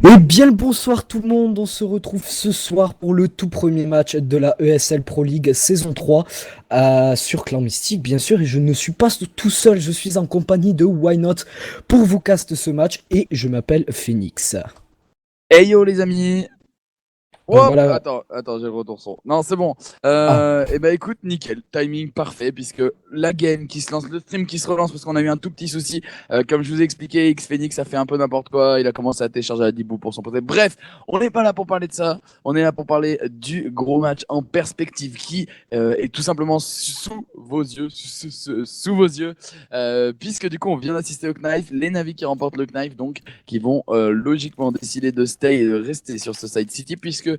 Et bien le bonsoir tout le monde, on se retrouve ce soir pour le tout premier match de la ESL Pro League saison 3 sur Clan Mystique bien sûr, et je ne suis pas tout seul, je suis en compagnie de Why Not pour vous cast ce match et je m'appelle Phoenix. Hey yo les amis. Hop, Voilà. attends, j'ai le retour son. Non, c'est bon. Ah, Et bah écoute, nickel, timing parfait, puisque la game qui se lance, le stream qui se relance, parce qu'on a eu un tout petit souci. Comme je vous ai expliqué, X Phoenix a fait un peu n'importe quoi, il a commencé à télécharger la Dibou pour son pote. Bref, on n'est pas là pour parler de ça, on est là pour parler du gros match en perspective qui est tout simplement sous vos yeux, sous vos yeux, puisque du coup on vient d'assister au Knife, les Navis qui remportent le Knife, donc qui vont logiquement décider de stay et de rester sur ce side city, puisque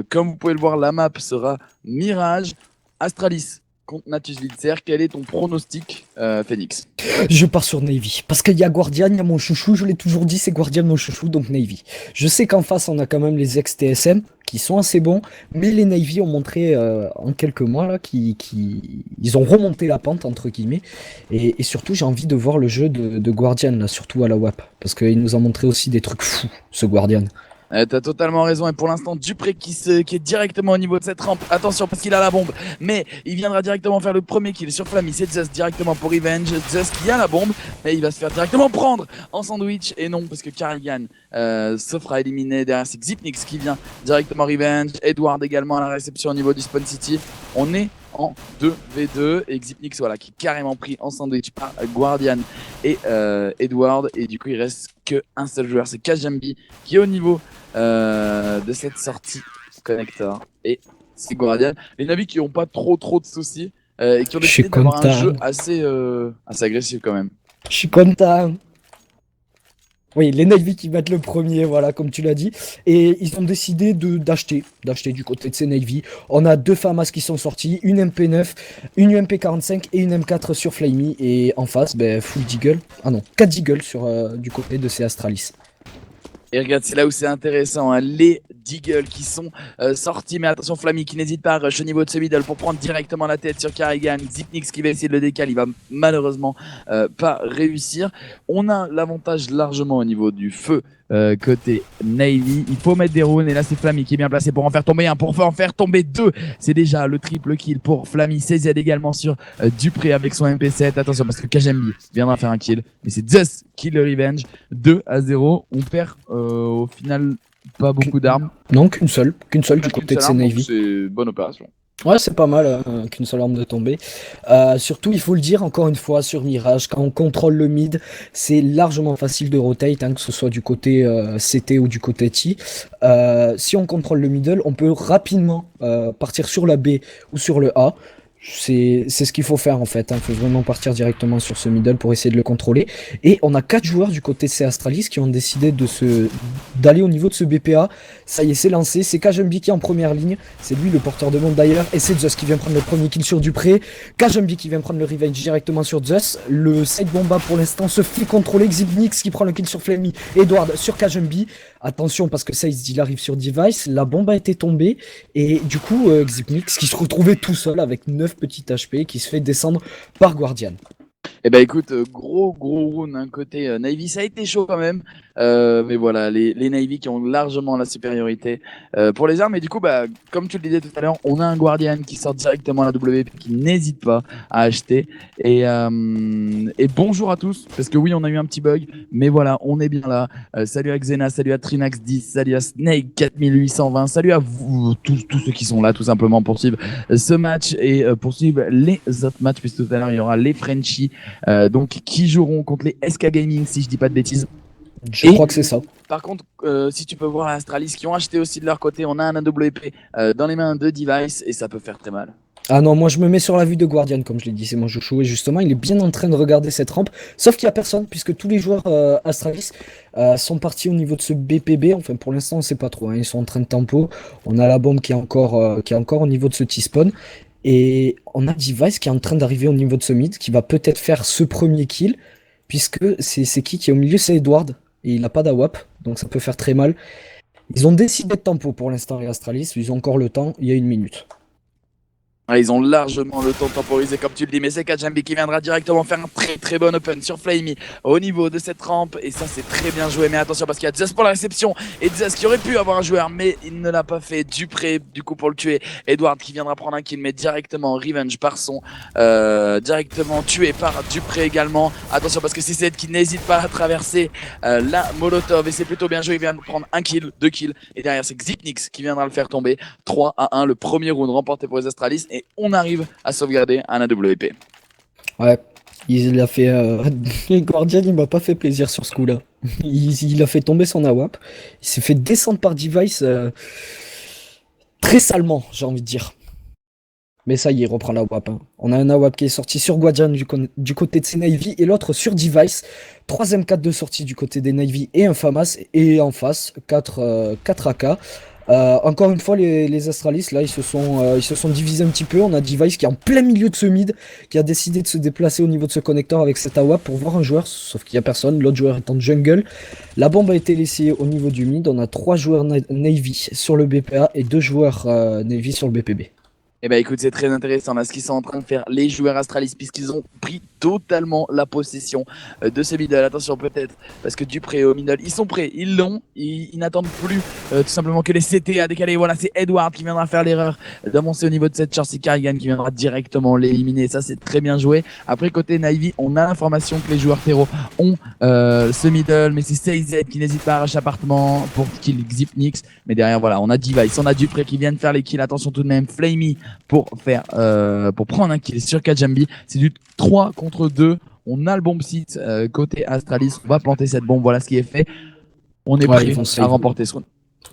comme vous pouvez le voir, la map sera Mirage, Astralis contre Natus Vitzer. Quel est ton pronostic, Phoenix? je pars sur Navy, parce qu'il y a Guardian, il y a mon chouchou, je l'ai toujours dit, c'est Guardian mon chouchou, donc Navy. Je sais qu'en face on a quand même les ex-TSM, qui sont assez bons, mais les Navy ont montré en quelques mois là, ils ont remonté la pente entre guillemets, et surtout j'ai envie de voir le jeu de Guardian là, surtout à la WAP, parce qu'il nous a montré aussi des trucs fous, ce Guardian. T'as totalement raison. Et pour l'instant, Dupré qui est directement au niveau de cette rampe. Attention parce qu'il a la bombe. Mais il viendra directement faire le premier kill sur Flammy. C'est Zeus directement pour Revenge. Zeus qui a la bombe. Mais il va se faire directement prendre en sandwich. Et non, parce que Carrigan se fera éliminer. Derrière, c'est Xipnix qui vient directement Revenge. Edward également à la réception au niveau du Spawn City. On est en 2v2 et Xipnix voilà, qui est carrément pris en sandwich par Guardian et Edward. Et du coup, il reste qu'un seul joueur. C'est Kajambi qui est au niveau de cette sortie connector. Et c'est Guardian. Les Navis qui n'ont pas trop de soucis et qui ont Je suis décidé d'avoir un content, jeu assez agressif quand même. je suis content. Oui, les Navy qui battent le premier, voilà, comme tu l'as dit. Et ils ont décidé d'acheter du côté de ces Navy. On a deux FAMAS qui sont sortis, une MP9, une UMP45 et une M4 sur Flamey. Et en face, ben, full Deagle. Ah non, 4 Deagle sur, du côté de ces Astralis. Et regarde, c'est là où c'est intéressant, hein, les Deagle qui sont sortis, mais attention Flammy qui n'hésite pas à rush au niveau de ce middle pour prendre directement la tête sur Carrigan. Xipnix qui va essayer de le décaler, il va malheureusement pas réussir. On a l'avantage largement au niveau du feu côté Navy. Il faut mettre des runes et là c'est Flammy qui est bien placé pour en faire tomber un, pour en faire tomber deux. C'est déjà le triple kill pour Flammy. CZ également sur Dupré avec son MP7. Attention parce que Kajambi viendra faire un kill, mais c'est Zeus qui le revenge. 2-0. On perd au final pas beaucoup d'armes. Non, qu'une seule du Qu'une côté de seule ces arme, donc Navy. c'est bonne opération. Ouais, c'est pas mal qu'une seule arme de tomber. Surtout, il faut le dire encore une fois sur Mirage, quand on contrôle le mid, c'est largement facile de rotate, hein, que ce soit du côté CT ou du côté T. Si on contrôle le middle, on peut rapidement partir sur la B ou sur le A. C'est ce qu'il faut faire en fait. Il faut vraiment partir directement sur ce middle pour essayer de le contrôler. Et on a 4 joueurs du côté de ces Astralis qui ont décidé d'aller au niveau de ce BPA. Ça y est, c'est lancé. C'est Kajumbi qui est en première ligne. C'est lui le porteur de monde d'ailleurs. Et c'est Zeus qui vient prendre le premier kill sur Dupré. Kajumbi qui vient prendre le revenge directement sur Zeus. Le side bomba pour l'instant se fait contrôler. Xibnix qui prend le kill sur Flammy. Edward sur Kajumbi. Attention parce que ça il arrive sur Device. La bombe a été tombée. Et du coup, Xibnix qui se retrouvait tout seul avec 9 petits HP qui se fait descendre par Guardian. Eh ben écoute, gros round d'un côté Navy, ça a été chaud quand même. Mais voilà, les Navy qui ont largement la supériorité pour les armes. Et du coup, bah, comme tu le disais tout à l'heure, on a un Guardian qui sort directement à la WP, qui n'hésite pas à acheter. Et bonjour à tous, parce que oui, on a eu un petit bug, mais voilà, on est bien là. Salut à Xena, salut à Trinax10, salut à Snake 4820, salut à vous, tous ceux qui sont là, tout simplement, pour suivre ce match et poursuivre les autres matchs, puisque tout à l'heure, il y aura les Frenchies. Donc qui joueront contre les SK Gaming si je dis pas de bêtises. Je crois que c'est ça. Par contre, si tu peux voir Astralis qui ont acheté aussi de leur côté, on a un AWP dans les mains de Device et ça peut faire très mal. Ah non, moi je me mets sur la vue de Guardian, comme je l'ai dit, c'est mon chouchou, et justement il est bien en train de regarder cette rampe, sauf qu'il n'y a personne, puisque tous les joueurs Astralis sont partis au niveau de ce BPB, enfin pour l'instant on sait pas trop, hein, ils sont en train de tempo, on a la bombe qui est encore au niveau de ce T-spawn, et on a Device qui est en train d'arriver au niveau de ce mid, qui va peut-être faire ce premier kill, puisque c'est qui est au milieu, c'est Edward, et il n'a pas d'AWAP, donc ça peut faire très mal. Ils ont décidé de tempo pour l'instant les Astralis, ils ont encore le temps, il y a 1 minute. Ouais, ils ont largement le temps de temporiser comme tu le dis, mais c'est Kajambi qui viendra directement faire un très très bon open sur Flamey au niveau de cette rampe, et ça c'est très bien joué, mais attention parce qu'il y a Zeus pour la réception, et Zeus qui aurait pu avoir un joueur mais il ne l'a pas fait. Dupré du coup pour le tuer, Edward qui viendra prendre un kill mais directement revenge par son directement tué par Dupré également. Attention parce que c'est Zed qui n'hésite pas à traverser la Molotov, et c'est plutôt bien joué, il vient de prendre un kill, 2 kills, et derrière c'est Xipnix qui viendra le faire tomber. 3-1, le premier round remporté pour les Astralis, et on arrive à sauvegarder un AWP. Ouais, il a fait. Guardian, il m'a pas fait plaisir sur ce coup-là. Il a fait tomber son AWP. Il s'est fait descendre par Device très salement, j'ai envie de dire. Mais ça y est, il reprend la WAP, hein. On a un AWP qui est sorti sur Guardian du côté de ses Navy et l'autre sur Device. Troisième 4 de sortie du côté des Navy et un FAMAS. Et en face, 4 AK. Encore une fois, les Astralis, là, ils se sont divisés un petit peu. On a Device qui est en plein milieu de ce mid, qui a décidé de se déplacer au niveau de ce connecteur avec cet AWP pour voir un joueur, sauf qu'il n'y a personne. L'autre joueur est en jungle. La bombe a été laissée au niveau du mid. On a 3 joueurs Navy sur le BPA et 2 joueurs Navy sur le BPB. Eh ben écoute, c'est très intéressant là ce qu'ils sont en train de faire les joueurs Astralis, puisqu'ils ont pris totalement la possession de ce middle. Attention peut-être, parce que Dupré au middle, ils sont prêts, ils l'ont, ils n'attendent plus tout simplement que les CT à décaler. Voilà, c'est Edward qui viendra faire l'erreur d'avancer au niveau de cette charge, c'est Carrigan qui viendra directement l'éliminer. Ça c'est très bien joué. Après côté Navy, on a l'information que les joueurs terreau ont ce middle, mais c'est CZ qui n'hésite pas à arracher appartement pour kill Xipnix. Mais derrière voilà, on a Device, on a Dupré qui viennent faire les kills. Attention tout de même, Flamey pour prendre un kill sur Kajambi. C'est du 3 contre 2. On a le bomb site côté Astralis. On va planter cette bombe. Voilà ce qui est fait. On est prêt à remporter ce round.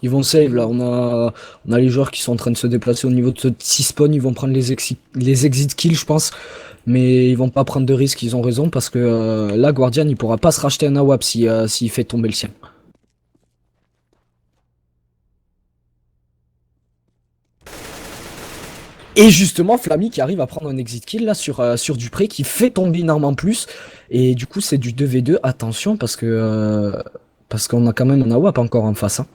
Ils vont save là. On a les joueurs qui sont en train de se déplacer au niveau de ce petit spawn. Ils vont prendre les exit kills, je pense. Mais ils vont pas prendre de risques. Ils ont raison parce que là, Guardian, il pourra pas se racheter un AWP s'il fait tomber le sien. Et justement, Flammy qui arrive à prendre un exit kill là sur Dupré qui fait tomber une arme en plus. Et du coup, c'est du 2v2. Attention parce qu'on a quand même un AWP encore en face, hein.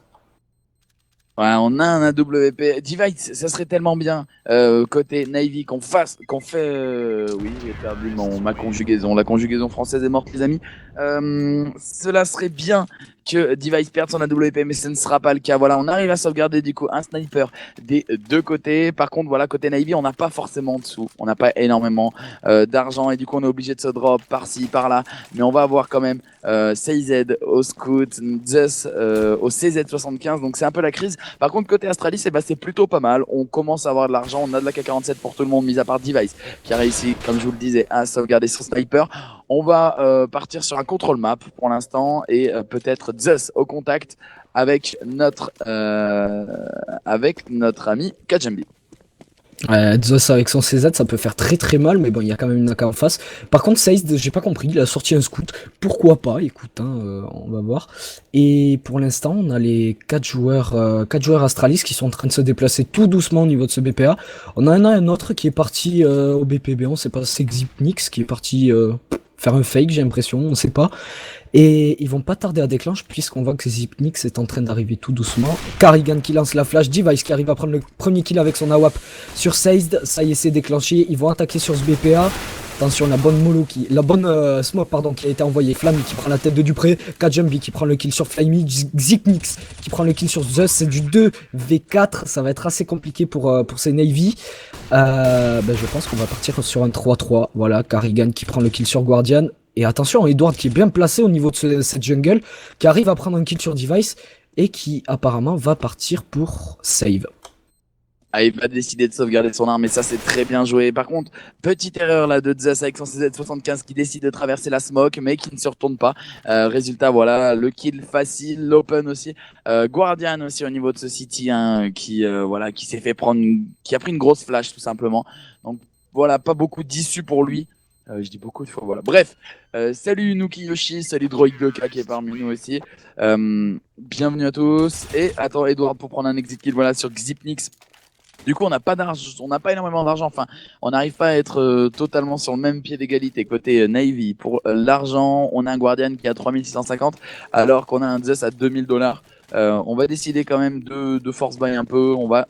Ouais, on a un AWP. Divide, ça serait tellement bien côté Navy qu'on fait. Oui, j'ai perdu ma conjugaison. La conjugaison française est morte, les amis. Cela serait bien que Device perde son AWP, mais ce ne sera pas le cas. Voilà, on arrive à sauvegarder du coup un sniper des deux côtés. Par contre, voilà, côté Navy, on n'a pas forcément de sous. On n'a pas énormément d'argent, et du coup, on est obligé de se drop par-ci, par-là. Mais on va avoir quand même CZ au Scout, Zeus au CZ75. Donc c'est un peu la crise. Par contre, côté Astralis, c'est plutôt pas mal. On commence à avoir de l'argent. On a de la K47 pour tout le monde, mis à part Device, qui a réussi, comme je vous le disais, à sauvegarder son sniper. On va partir sur un contrôle map pour l'instant, et peut-être Zeus au contact avec notre ami Kajambi. Zeus avec son CZ, ça peut faire très très mal, mais bon, il y a quand même une AK en face. Par contre, Seized, j'ai pas compris, il a sorti un scout. Pourquoi pas? Écoute, hein, on va voir. Et pour l'instant, on a les 4 joueurs Astralis qui sont en train de se déplacer tout doucement au niveau de ce BPA. On en a un autre qui est parti au BPB, on sait pas, c'est Xipnix qui est parti faire un fake, j'ai l'impression, on sait pas. Et ils vont pas tarder à déclencher puisqu'on voit que Xipnix est en train d'arriver tout doucement. Carrigan qui lance la flash, Device qui arrive à prendre le premier kill avec son AWP sur Seized. Ça y est, c'est déclenché. Ils vont attaquer sur ce BPA. Attention, la bonne smoke qui a été envoyée. Flammy qui prend la tête de Dupré. Kajambi qui prend le kill sur Flammy. Xipnix qui prend le kill sur Zeus. C'est du 2v4. Ça va être assez compliqué pour ces Navy. Je pense qu'on va partir sur un 3-3. Voilà, Carrigan qui prend le kill sur Guardian. Et attention, Edward qui est bien placé au niveau de cette jungle, qui arrive à prendre un kill sur Device et qui apparemment va partir pour save. Ah, il va décider de sauvegarder son arme, et ça c'est très bien joué. Par contre, petite erreur là de Zeus avec son CZ75 qui décide de traverser la smoke mais qui ne se retourne pas. Résultat, voilà, le kill facile, l'open aussi. Guardian aussi au niveau de ce city, hein, qui s'est fait prendre, qui a pris une grosse flash tout simplement. Donc voilà, pas beaucoup d'issue pour lui. Je dis beaucoup de fois, voilà. Bref, salut Nuki Yoshi, salut Droid Goka qui est parmi nous aussi. Bienvenue à tous. Et attends, Edward pour prendre un exit kill, voilà, sur Xipnix. Du coup, on n'a pas d'argent, on n'a pas énormément d'argent. Enfin, on n'arrive pas à être totalement sur le même pied d'égalité côté Navy. Pour l'argent, on a un Guardian qui est à 3650, alors qu'on a un Zeus à $2000. On va décider quand même de force buy un peu. On va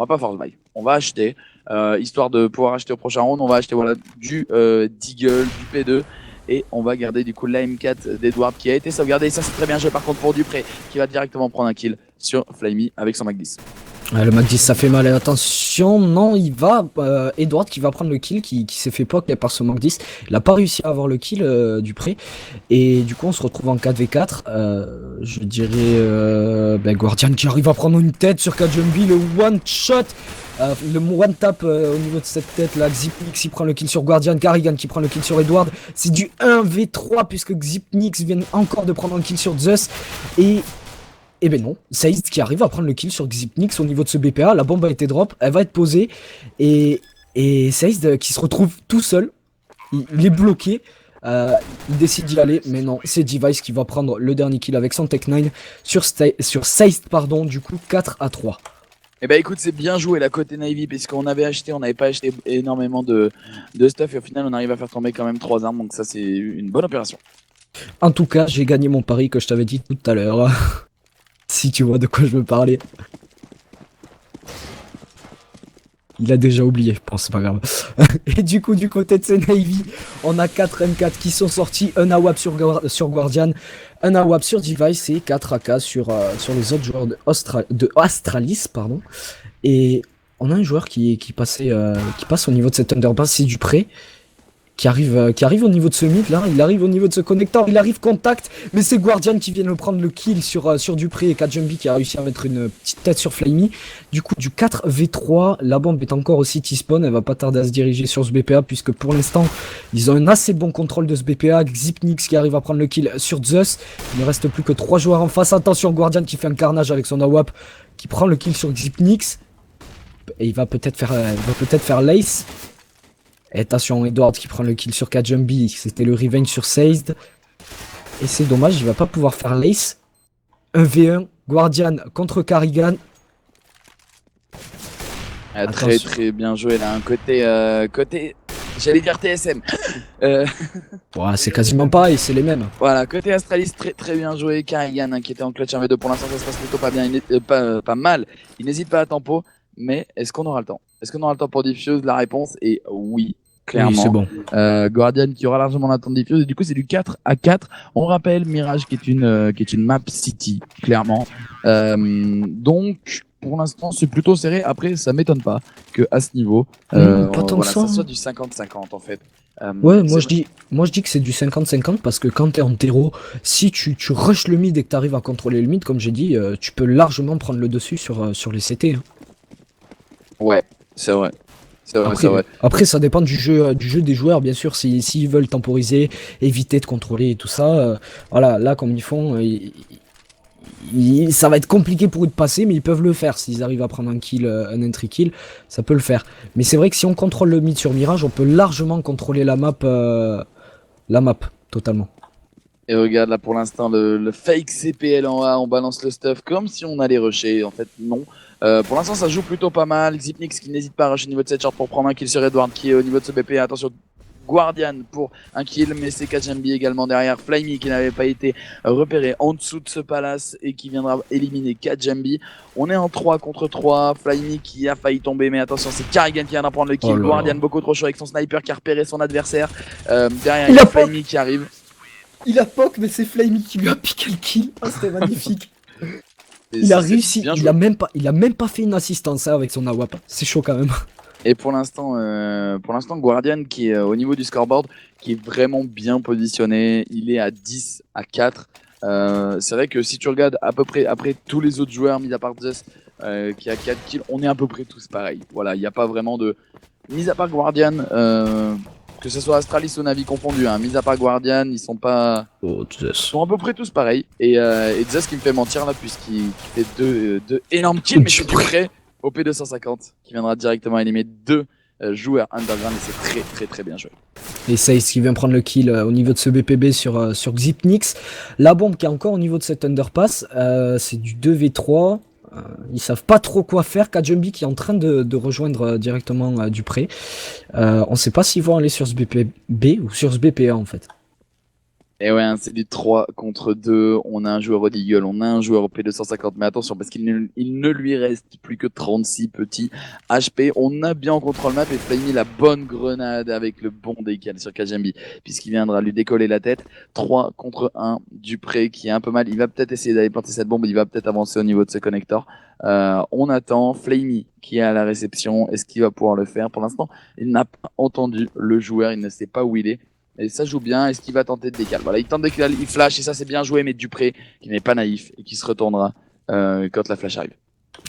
pas force buy. On va acheter. histoire de pouvoir acheter au prochain round. On va acheter voilà, du Deagle, du P2. Et on va garder du coup la M4 d'Edward qui a été sauvegardé. Et ça, c'est très bien joué par contre pour Dupré qui va directement prendre un kill sur Flyme avec son Mac 10. Le Mac 10 ça fait mal, attention, non il va, Edward qui va prendre le kill, qui s'est fait poke par ce Mac 10, il a pas réussi à avoir le kill Dupré, et du coup on se retrouve en 4v4, je dirais Guardian qui arrive à prendre une tête sur Kajumbi, le one shot, le one tap au niveau de cette tête là, Xypnix qui prend le kill sur Guardian, Karrigan qui prend le kill sur Edward, c'est du 1v3 puisque Xypnix vient encore de prendre un kill sur Zeus, et ben non, Seist qui arrive à prendre le kill sur Xypnix au niveau de ce BPA, la bombe a été drop, elle va être posée, et Seist qui se retrouve tout seul, il est bloqué, il décide d'y aller, mais non, c'est Device qui va prendre le dernier kill avec son Tech 9 sur Seist, pardon, du coup 4-3. Eh ben écoute, c'est bien joué la côté Navy, puisqu'on n'avait pas acheté énormément de stuff, et au final on arrive à faire tomber quand même 3 armes, donc ça c'est une bonne opération. En tout cas, j'ai gagné mon pari que je t'avais dit tout à l'heure. Si tu vois de quoi je veux parler. Il a déjà oublié, je pense, c'est pas grave. Et du coup, du côté de ces Navy, on a 4 M4 qui sont sortis, un AWP sur Guardian, un AWP sur Device et 4 AK sur les autres joueurs de Astralis, pardon. Et on a un joueur qui passe au niveau de cette underpass, c'est Dupré. Qui arrive au niveau de ce mid là, il arrive au niveau de ce connecteur, il arrive contact, mais c'est Guardian qui vient de prendre le kill sur Dupré et Kajumbi qui a réussi à mettre une petite tête sur Flyme. Du coup du 4v3, la bombe est encore aussi T-spawn, elle va pas tarder à se diriger sur ce BPA puisque pour l'instant ils ont un assez bon contrôle de ce BPA, Xypnix qui arrive à prendre le kill sur Zeus, il ne reste plus que 3 joueurs en face, attention Guardian qui fait un carnage avec son AWP, qui prend le kill sur Xypnix, et il va peut-être faire l'ace. Et attention, Edward qui prend le kill sur Kajumbi, c'était le revenge sur Seist. Et c'est dommage, il va pas pouvoir faire l'ace. 1v1, Guardian contre Karrigan. Très très bien joué là, un côté j'allais dire TSM. Ouais, c'est quasiment pareil, c'est les mêmes. Voilà, côté Astralis, très très bien joué. Karrigan hein, qui était en clutch 1v2, pour l'instant ça se passe plutôt pas bien, pas mal. Il n'hésite pas à tempo, mais est-ce qu'on aura le temps? Est-ce qu'on aura le temps pour Diffuse? La réponse est oui. Clairement, oui, c'est bon. Guardian qui aura largement la temps de Diffuse, et du coup c'est du 4-4. On rappelle Mirage qui est une map city, clairement. Donc pour l'instant c'est plutôt serré. Après ça m'étonne pas que à ce niveau, pas tant que ça soit du 50-50 en fait. Ouais, moi je dis que c'est du 50-50 parce que quand t'es en terreau, si tu rushes le mid et que t'arrives à contrôler le mid, comme j'ai dit, tu peux largement prendre le dessus sur les CT. Hein. Ouais, c'est vrai. Après, ça dépend du jeu des joueurs, bien sûr. S'ils veulent temporiser, éviter de contrôler et tout ça, voilà, là, comme ils font, ça va être compliqué pour eux de passer, mais ils peuvent le faire. S'ils arrivent à prendre un kill, un entry kill, ça peut le faire. Mais c'est vrai que si on contrôle le mid sur Mirage, on peut largement contrôler la map totalement. Et regarde là pour l'instant le fake CPL en A, on balance le stuff comme si on allait rusher. En fait, non. Pour l'instant, ça joue plutôt pas mal. Xypnix qui n'hésite pas à rusher au niveau de cette short pour prendre un kill sur Edward qui est au niveau de ce BP. Attention, Guardian pour un kill, mais c'est Kajumbi également derrière. Flyme qui n'avait pas été repéré en dessous de ce palace et qui viendra éliminer Kajumbi. On est en 3 contre 3. Flyme qui a failli tomber, mais attention, c'est Karrigan qui vient d'en prendre le kill. Guardian beaucoup trop chaud avec son sniper qui a repéré son adversaire. Derrière, il y a Flyme qui arrive. Il a poke, mais c'est Flyme qui lui a piqué le kill. Oh, c'était magnifique. Il a réussi, il a même pas fait une assistance avec son AWP. C'est chaud quand même. Et pour l'instant, Guardian qui est au niveau du scoreboard, qui est vraiment bien positionné. Il est à 10-4. C'est vrai que si tu regardes à peu près après tous les autres joueurs, mis à part Zeus, qui a 4 kills, on est à peu près tous pareils. Voilà, il n'y a pas vraiment de... Mis à part Guardian, que ce soit Astralis ou Navi confondu, hein, mis à part Guardian, ils sont pas... Ils sont à peu près tous pareils. Et Zeus qui me fait mentir là, puisqu'il fait deux énormes kills, mais c'est du prêt au P250, qui viendra directement éliminer 2 joueurs underground, et c'est très très très bien joué. Et Seist qui vient prendre le kill au niveau de ce BPB sur Xypnix. La bombe qui est encore au niveau de cet underpass, c'est du 2v3. Ils savent pas trop quoi faire. Kajumbi qui est en train de rejoindre directement Dupré. On sait pas s'ils vont aller sur ce BPB ou sur ce BPA en fait. Et ouais, hein, c'est du 3 contre 2. On a un joueur au Deagle, on a un joueur au P250. Mais attention, parce qu'il ne lui reste plus que 36 petits HP. On a bien en contrôle map et Flamey la bonne grenade avec le bon décal sur Kajambi, puisqu'il viendra lui décoller la tête. 3 contre 1. Dupré qui est un peu mal. Il va peut-être essayer d'aller planter cette bombe. Il va peut-être avancer au niveau de ce connecteur. On attend Flamey qui est à la réception. Est-ce qu'il va pouvoir le faire? Pour l'instant, il n'a pas entendu le joueur. Il ne sait pas où il est. Et ça joue bien. Est-ce qu'il va tenter de décaler? Voilà, il tente de décaler, il flash et ça c'est bien joué. Mais Dupré, qui n'est pas naïf et qui se retournera quand la flash arrive.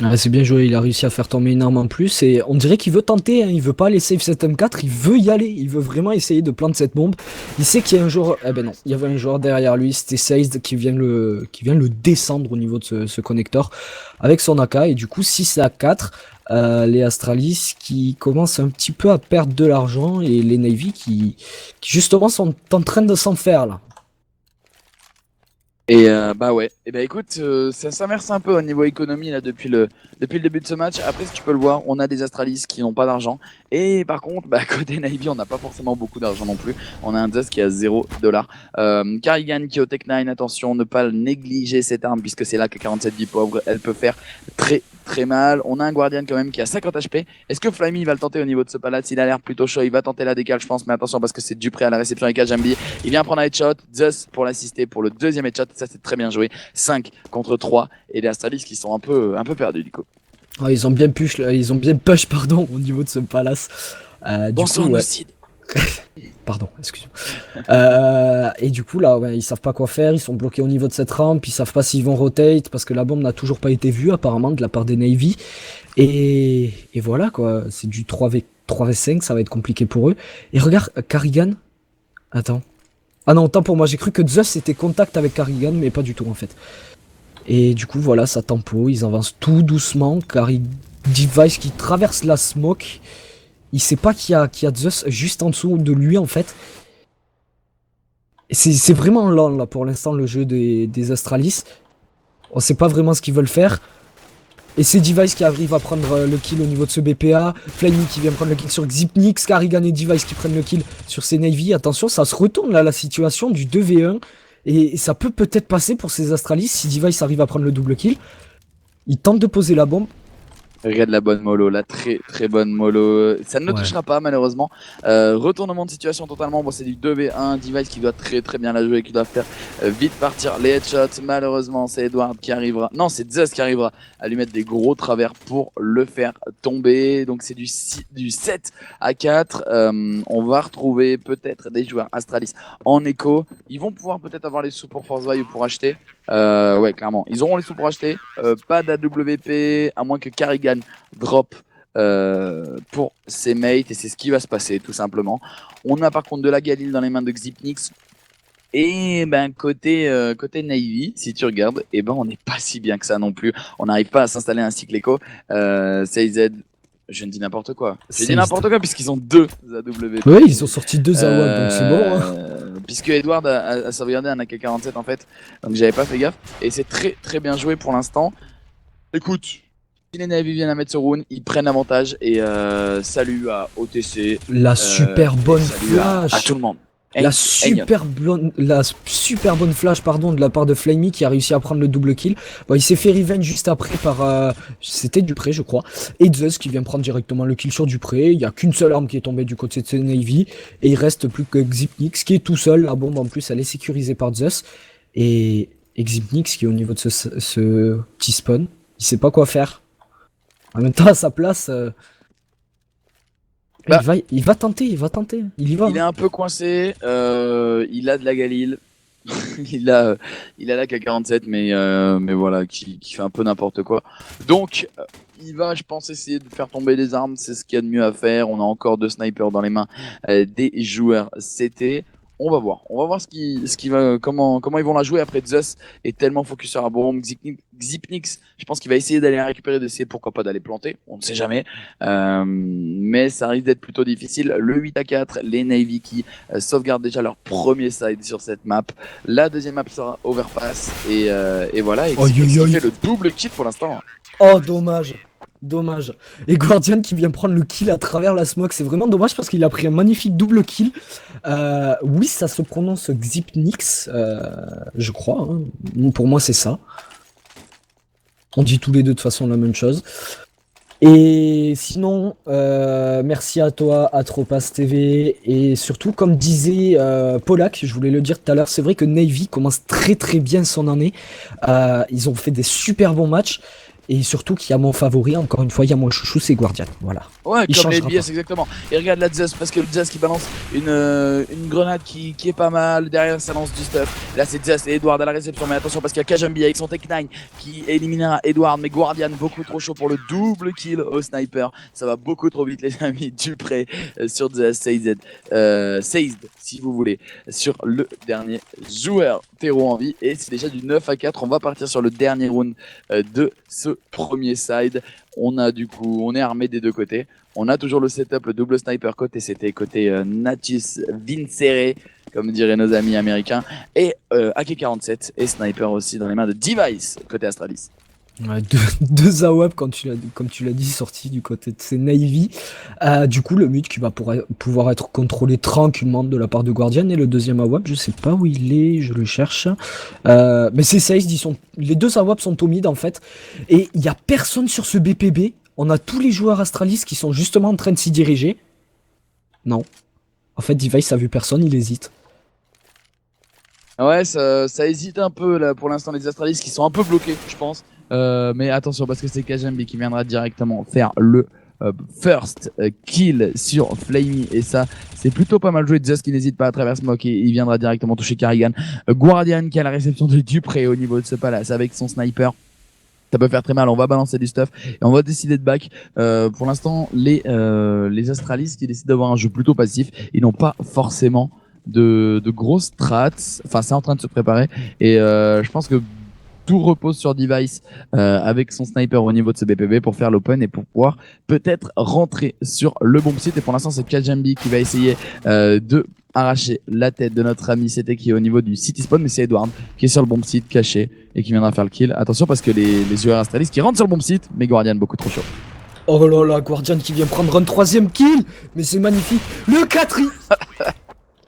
Ouais, c'est bien joué, il a réussi à faire tomber une arme en plus et on dirait qu'il veut tenter, hein, il veut pas aller save cette M4, il veut y aller, il veut vraiment essayer de planter cette bombe. Il sait qu'il y a un joueur, eh ben non, il y avait un joueur derrière lui, c'était Seized qui vient le descendre au niveau de ce connecteur avec son AK et du coup 6 à 4, les Astralis qui commencent un petit peu à perdre de l'argent et les Navy qui justement sont en train de s'en faire là. Et bah ouais, et bah écoute, ça s'inverse un peu au niveau économie là depuis le début de ce match. Après, si tu peux le voir, on a des Astralis qui n'ont pas d'argent. Et par contre, bah côté Navy, on n'a pas forcément beaucoup d'argent non plus. On a un Zeus qui a 0$. Carrigan qui est au Tech 9, attention, ne pas négliger cette arme puisque c'est là que 47 vie pauvre, elle peut faire très mal. On a un Guardian quand même qui a 50 HP. Est-ce que Flamey va le tenter au niveau de ce palace? Il a l'air plutôt chaud, il va tenter la décale je pense, mais attention parce que c'est Dupré à la réception avec Kajambi. Il vient prendre un headshot, Zeus pour l'assister pour le deuxième headshot, ça c'est très bien joué. 5 contre 3 et les Astralis qui sont un peu perdus du coup. Ah, ils ont bien push pardon au niveau de ce palace. Du Bonsoir coup, ouais. Nocide. Pardon, excuse-moi. Et du coup, là, ouais, ils savent pas quoi faire, ils sont bloqués au niveau de cette rampe, ils savent pas s'ils vont rotate, parce que la bombe n'a toujours pas été vue, apparemment, de la part des Navy. Et voilà, quoi, c'est du 3v5, ça va être compliqué pour eux. Et regarde, Carrigan. Attends. Ah non, autant pour moi, j'ai cru que Zeus était contact avec Carrigan, mais pas du tout, en fait. Et du coup, voilà, ça tempo, ils avancent tout doucement, Device qui traverse la smoke. Il sait pas qu'il y a Zeus juste en dessous de lui en fait. C'est vraiment lent là pour l'instant le jeu des Astralis. On sait pas vraiment ce qu'ils veulent faire. Et c'est Device qui arrive à prendre le kill au niveau de ce BPA. Flamey qui vient prendre le kill sur Xipnix. Carrigan et Device qui prennent le kill sur ces Navy. Attention, ça se retourne là la situation du 2v1. Et ça peut peut-être passer pour ces Astralis si Device arrive à prendre le double kill. Il tente de poser la bombe. Regarde la bonne mollo, la très bonne mollo. Ça ne le touchera pas malheureusement. Retournement de situation totalement. Bon, c'est du 2v1. Device qui doit très bien la jouer, qui doit faire vite partir les headshots. Malheureusement, c'est Edward qui arrivera. Non, c'est Zeus qui arrivera à lui mettre des gros travers pour le faire tomber. Donc c'est du 7 à 4. On va retrouver peut-être des joueurs Astralis en écho. Ils vont pouvoir peut-être avoir les sous pour Force Value pour acheter. Ouais, clairement. Ils auront les sous pour acheter. Pas d'AWP, à moins que Carrigan drop pour ses mates. Et c'est ce qui va se passer, tout simplement. On a par contre de la Galil dans les mains de Xipnix. Et ben côté Navy, si tu regardes, et ben on n'est pas si bien que ça non plus. On n'arrive pas à s'installer un cycle écho. CZ, je ne dis n'importe quoi. Je dis n'importe quoi puisqu'ils ont 2 AWP. Oui, ils ont sorti 2 AWP, donc c'est bon. Hein. Puisque Edward a sauvegardé un AK-47 en fait, donc j'avais pas fait gaffe. Et c'est très bien joué pour l'instant. Écoute, si les Navy viennent à mettre ce round, ils prennent avantage. Et salut à OTC. La super bonne flash à tout le monde. La super bonne flash pardon de la part de Flamey qui a réussi à prendre le double kill. Bon, il s'est fait revenge juste après par c'était Dupré je crois. Et Zeus qui vient prendre directement le kill sur Dupré. Il n'y a qu'une seule arme qui est tombée du côté de ce Navy. Et il reste plus que Xipnix qui est tout seul. La bombe en plus elle est sécurisée par Zeus. Et Xipnix qui est au niveau de ce petit spawn. Il sait pas quoi faire. En même temps à sa place... Bah, il va tenter, il y va. Il est un peu coincé, il a de la Galil, il a la K47, mais voilà, qui fait un peu n'importe quoi. Donc, il va, je pense, essayer de faire tomber les armes, c'est ce qu'il y a de mieux à faire. On a encore 2 snipers dans les mains des joueurs CT. On va voir comment ils vont la jouer. Après Zeus est tellement focus sur la bombe. Xipnix, je pense qu'il va essayer d'aller la récupérer, d'essayer pourquoi pas d'aller planter, on ne sait jamais. Mais ça risque d'être plutôt difficile. Le 8 à 4, les Navy qui sauvegardent déjà leur premier side sur cette map. La deuxième map sera Overpass et voilà. Et qui fait le double kill pour l'instant. Oh dommage. Dommage. Et Guardian qui vient prendre le kill à travers la smoke, c'est vraiment dommage parce qu'il a pris un magnifique double kill. Oui, ça se prononce Xypnix, je crois, hein. Pour moi, c'est ça. On dit tous les deux de toute façon la même chose. Et sinon, merci à toi, Atropas TV, et surtout, comme disait Polak, je voulais le dire tout à l'heure, c'est vrai que Navy commence très très bien son année. Ils ont fait des super bons matchs, et surtout qu'il y a mon favori, encore une fois, il y a mon chouchou, c'est Guardian. Voilà. Ouais, Il comme les changera pas. BS exactement. Et regarde la Zeus, parce que le Zeus qui balance une grenade qui est pas mal. Derrière, ça lance du stuff. Là, c'est Zeus et Edward à la réception. Mais attention, parce qu'il y a Kajambi avec son Tech 9 qui éliminera Edward. Mais Guardian, beaucoup trop chaud pour le double kill au sniper. Ça va beaucoup trop vite, les amis. Dupré sur Zeus, Seized, si vous voulez, sur le dernier joueur terreau en vie. Et c'est déjà du 9-4. On va partir sur le dernier round de ce premier side. On est armé des deux côtés. On a toujours le setup, le double sniper côté CT, côté Natus Vincere, comme diraient nos amis américains, et AK-47 et sniper aussi dans les mains de Device côté Astralis. Ouais, deux AWP, comme tu l'as dit, sortis du côté de ces Navy. Du coup, le mid qui va pouvoir être contrôlé tranquillement de la part de Guardian. Et le deuxième AWP, je sais pas où il est, je le cherche. Mais c'est Seized, les deux AWP sont au mid en fait. Et il y a personne sur ce BPB. On a tous les joueurs Astralis qui sont justement en train de s'y diriger. Non. En fait, Device a vu personne, il hésite. Ouais, ça hésite un peu là pour l'instant, les Astralis qui sont un peu bloqués, je pense. Mais attention, parce que c'est Kajambi qui viendra directement faire le first kill sur Flamey. Et ça, c'est plutôt pas mal joué. Zeus qui n'hésite pas à travers Smoke et il viendra directement toucher Carrigan. Guardian qui a la réception de Dupré au niveau de ce palace avec son sniper. Ça peut faire très mal, on va balancer du stuff et on va décider de back. Pour l'instant, les Astralis qui décident d'avoir un jeu plutôt passif, ils n'ont pas forcément de grosses strats. Enfin, c'est en train de se préparer et je pense que tout repose sur Device avec son sniper au niveau de ce BPB pour faire l'open et pour pouvoir peut-être rentrer sur le bomb site. Et pour l'instant, c'est Kajambi qui va essayer de arracher la tête de notre ami CT qui est au niveau du city spawn, mais c'est Edward qui est sur le bomb site caché et qui viendra faire le kill. Attention parce que les joueurs Astralis qui rentrent sur le bomb site, mais Guardian beaucoup trop chaud. Oh là là, Guardian qui vient prendre un troisième kill. Mais c'est magnifique. Le 4.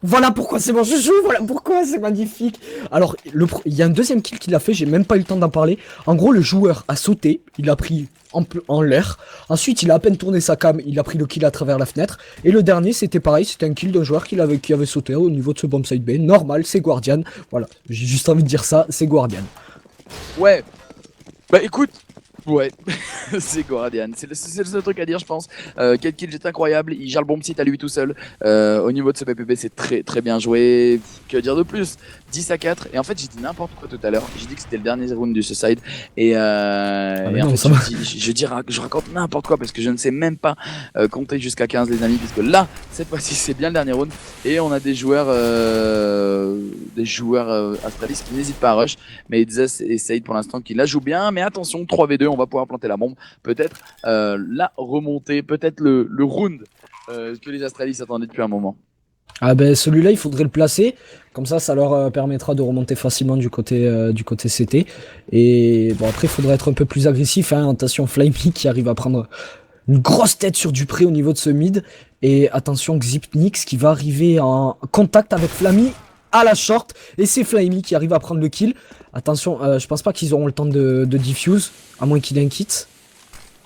Voilà pourquoi c'est mon chouchou, voilà pourquoi c'est magnifique. Alors, il y a un deuxième kill qu'il a fait, j'ai même pas eu le temps d'en parler. En gros, le joueur a sauté, il a pris en l'air. Ensuite, il a à peine tourné sa cam, il a pris le kill à travers la fenêtre. Et le dernier, c'était pareil, c'était un kill d'un joueur qui avait sauté au niveau de ce bombsite B. Normal, c'est Guardian. Voilà, j'ai juste envie de dire ça, c'est Guardian. Ouais, bah écoute, ouais, c'est Guardian. C'est le seul truc à dire, je pense. Quel kill est incroyable. Il gère le bomb site à lui tout seul. Au niveau de ce PPP, c'est très très bien joué. Que dire de plus? 10-4. Et en fait, j'ai dit n'importe quoi tout à l'heure. J'ai dit que c'était le dernier round du Suicide. Et en fait, je raconte n'importe quoi parce que je ne sais même pas compter jusqu'à 15, les amis. Puisque là, cette fois-ci, c'est bien le dernier round. Et on a des joueurs Astralis qui n'hésitent pas à rush. Mais Zeus et Said pour l'instant qui la jouent bien. Mais attention, 3v2, on va pouvoir planter la bombe. Peut-être la remontée, peut-être le round que les Astralis attendaient depuis un moment. Ah ben celui-là, il faudrait le placer. Comme ça leur permettra de remonter facilement du côté CT. Et bon, après, il faudrait être un peu plus agressif. Hein. Attention, Flyme qui arrive à prendre une grosse tête sur Dupré au niveau de ce mid. Et attention, Xypnix qui va arriver en contact avec Flammy à la short. Et c'est Flammy qui arrive à prendre le kill. Attention, je pense pas qu'ils auront le temps de diffuse, à moins qu'il ait un kit.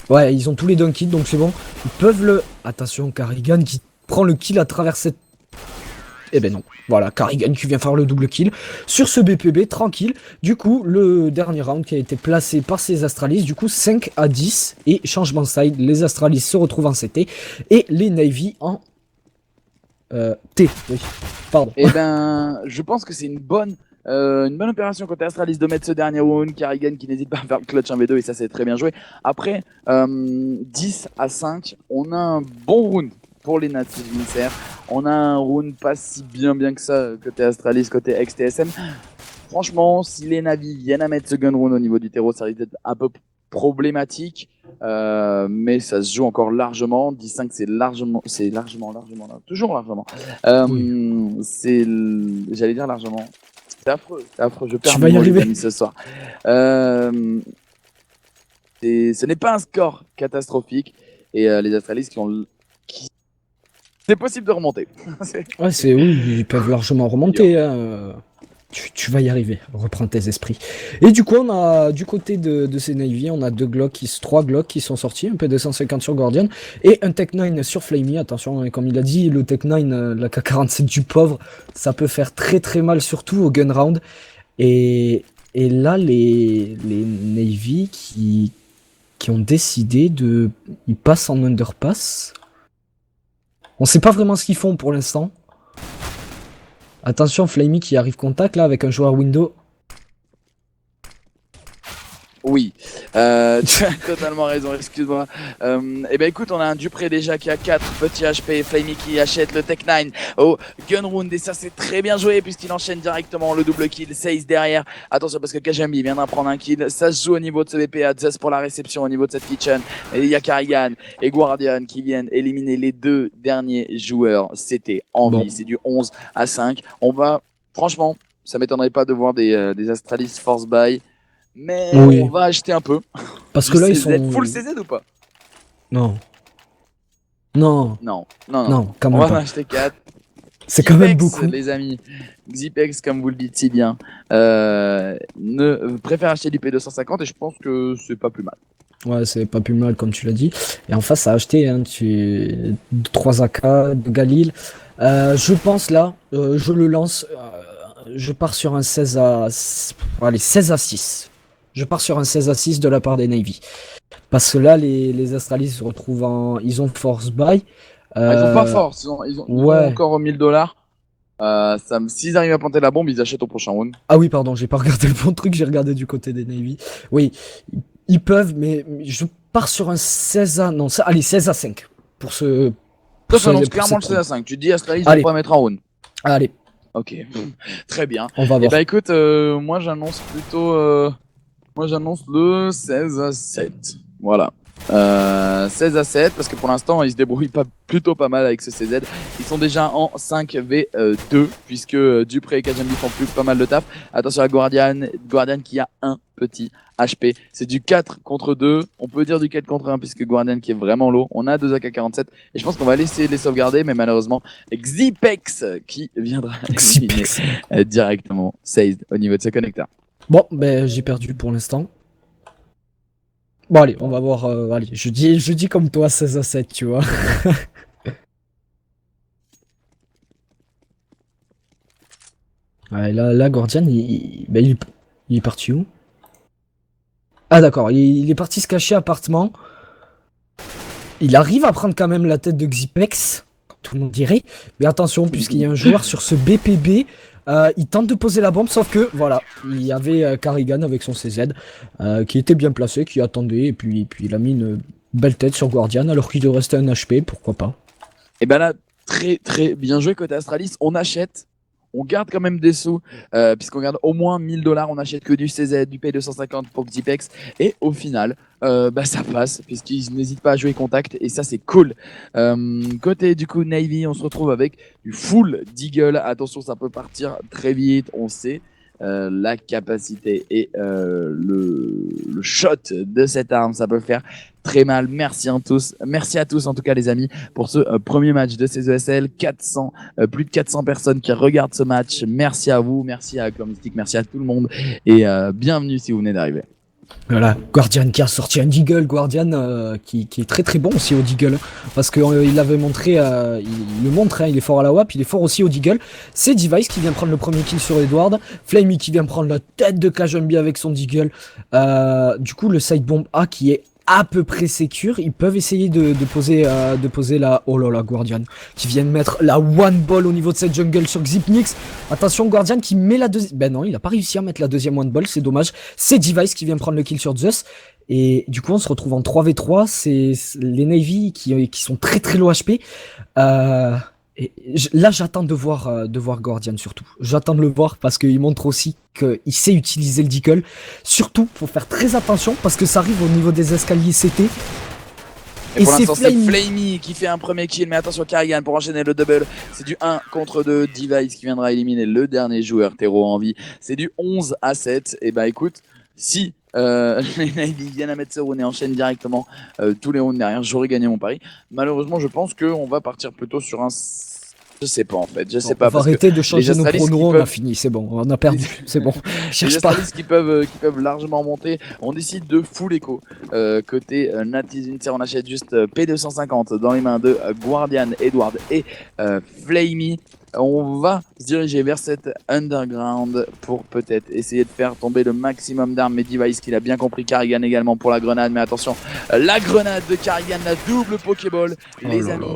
Ouais, ils ont tous les deux un kit, donc c'est bon. Ils peuvent le... Attention, Carrigan qui prend le kill à travers cette... Eh ben non, voilà, Carrigan qui vient faire le double kill sur ce BPB, tranquille. Du coup, le dernier round qui a été placé par ces Astralis, du coup 5-10 et changement de side, les Astralis se retrouvent en CT et les Navy en T, oui, pardon. Eh ben, je pense que c'est une bonne opération côté Astralis de mettre ce dernier round. Carrigan qui n'hésite pas à faire le clutch 1v2 et ça c'est très bien joué. Après, 10-5, on a un bon round pour les Natus Vincer. On a un round pas si bien que ça côté Astralis, côté XTSM. Franchement, si les Navis viennent à mettre ce gun round au niveau du terreau, ça risque d'être un peu problématique. Mais ça se joue encore largement. 10-5, c'est largement, toujours largement. Oui. J'allais dire largement. C'est affreux. Je perds Tu vas y arriver. ce soir. ce n'est pas un score catastrophique. Et les Astralis c'est possible de remonter. Ouais, oui, ils peuvent largement remonter. Hein. Tu vas y arriver, reprends tes esprits. Et du coup, on a du côté de ces Navy, on a trois Glock qui sont sortis, un P250 sur Guardian et un Tech 9 sur Flamey. Attention, hein, comme il a dit, le Tech 9, la K47 du pauvre, ça peut faire très très mal, surtout au gun round. Et là, les Navy qui ont décidé de... Ils passent en underpass. On sait pas vraiment ce qu'ils font pour l'instant. Attention, Flamey qui arrive contact là avec un joueur window. Oui, tu as totalement raison, excuse-moi. Et ben écoute, on a un Dupré déjà qui a 4 petits HP, Flamey qui achète le Tech 9 au Gunround et ça c'est très bien joué puisqu'il enchaîne directement le double kill, 16 derrière. Attention parce que Kajami vient d'en prendre un kill, ça se joue au niveau de ce BPA, Zeus pour la réception au niveau de cette kitchen. Et il y a Karigan et Guardian qui viennent éliminer les 2 derniers joueurs. C'était envie, c'est du 11-5. On va, franchement, ça m'étonnerait pas de voir des Astralis force buy. Mais on va acheter un peu. Parce que là, ils sont... Full CZ ou pas? Non. Non, quand même on va pas. en acheter 4. C'est quand même beaucoup. Les amis. Xipex, comme vous le dites si bien, préfère acheter du P250 et je pense que c'est pas plus mal. Ouais, c'est pas plus mal comme tu l'as dit. Et en face, ça a acheté 3 AK de Galil. Je pense là, je le lance. Je pars sur un 16 à 6. Je pars sur un 16 à 6 de la part des Navy. Parce que là, les Astralis se retrouvent ils ont force buy. Ils ont pas force, ils ont encore $1000. S'ils arrivent à planter la bombe, ils achètent au prochain round. Ah oui, pardon, j'ai pas regardé le bon truc, j'ai regardé du côté des Navy. Oui, ils peuvent, mais je pars sur un 16 à... Non, allez, 16 à 5. Pour ce... Toi, ça annonce clairement le 16 à 5. Tu dis Astralis, ils vont pas mettre en round. Allez. Ok, très bien. On va voir. Et bah écoute, moi j'annonce plutôt... Moi j'annonce le 16 à 7. Voilà. 16 à 7 parce que pour l'instant ils se débrouillent plutôt pas mal avec ce CZ. Ils sont déjà en 5v2 puisque Dupré et Kajami font pas mal de taf. Attention à Guardian qui a un petit HP. C'est du 4 contre 2. On peut dire du 4 contre 1 puisque Guardian qui est vraiment low. On a 2 AK-47 et je pense qu'on va laisser les sauvegarder mais malheureusement Xipex qui viendra directement saved au niveau de ce connecteur. Bon, ben j'ai perdu pour l'instant. Bon allez, on va voir. Allez, je dis comme toi 16 à 7, tu vois. Ouais, là, Guardian, il est parti où? Ah d'accord, il est parti se cacher appartement. Il arrive à prendre quand même la tête de Xipex, comme tout le monde dirait. Mais attention, puisqu'il y a un joueur sur ce BPB, il tente de poser la bombe, sauf que, voilà, il y avait Karigan avec son CZ, qui était bien placé, qui attendait, et puis il a mis une belle tête sur Guardian, alors qu'il devait rester un HP, pourquoi pas. Et ben là, très très bien joué côté Astralis, on achète. On garde quand même des sous, puisqu'on garde au moins $1000, on n'achète que du CZ, du P250 pour Xipex, et au final, ça passe, puisqu'ils n'hésitent pas à jouer contact, et ça c'est cool. Côté du coup Navy, on se retrouve avec du full Deagle, attention ça peut partir très vite, on sait. La capacité et le shot de cette arme, ça peut faire très mal. Merci à tous en tout cas les amis pour ce premier match de ces ESL. Plus de 400 personnes qui regardent ce match. Merci à vous, merci à Clomystic, merci à tout le monde et bienvenue si vous venez d'arriver. Voilà, Guardian qui a sorti un Deagle, Guardian qui est très très bon aussi au Deagle, parce qu'il avait montré, il le montre, hein, il est fort à la WAP, il est fort aussi au Deagle. C'est Device qui vient prendre le premier kill sur Edward, Flamey qui vient prendre la tête de Kajambi avec son Deagle. Du coup le side bomb A qui est à peu près sécure, ils peuvent essayer de poser la... Oh là là, Guardian qui vient de mettre la one ball au niveau de cette jungle sur Xipnix. Attention, Guardian qui met la deuxième... Ben non, il a pas réussi à mettre la deuxième one ball, c'est dommage. C'est Device qui vient prendre le kill sur Zeus. Et du coup, on se retrouve en 3v3. C'est les Navy qui sont très très low HP. Là, j'attends de voir Guardian surtout. J'attends de le voir parce qu'il montre aussi qu'il sait utiliser le Deagle. Surtout, faut faire très attention parce que ça arrive au niveau des escaliers CT. Et pour l'instant, c'est Flamey qui fait un premier kill. Mais attention, Karigan pour enchaîner le double. C'est du 1 contre 2. Device qui viendra éliminer le dernier joueur terreau en vie. C'est du 11 à 7. Et bah écoute, si Les Navy viennent à mettre ce round et enchaînent directement tous les rounds derrière. J'aurais gagné mon pari. Malheureusement, je pense qu'on va partir plutôt sur un. Je sais pas en fait, je sais Bon, on pas va parce que arrêter de les changer nos Astralis qui pronos, on a peuvent, fini, c'est bon, on a perdu, c'est bon. les Cherche pas. Astralis qui peuvent largement monter, on décide de full echo. Côté Natizinter, on achète juste P250 dans les mains de Guardian, Edward et Flamey. On va se diriger vers cette underground pour peut-être essayer de faire tomber le maximum d'armes. Mais Device qu'il a bien compris, Carrigan également pour la grenade. Mais attention, la grenade de Carrigan, la double Pokéball, les amis.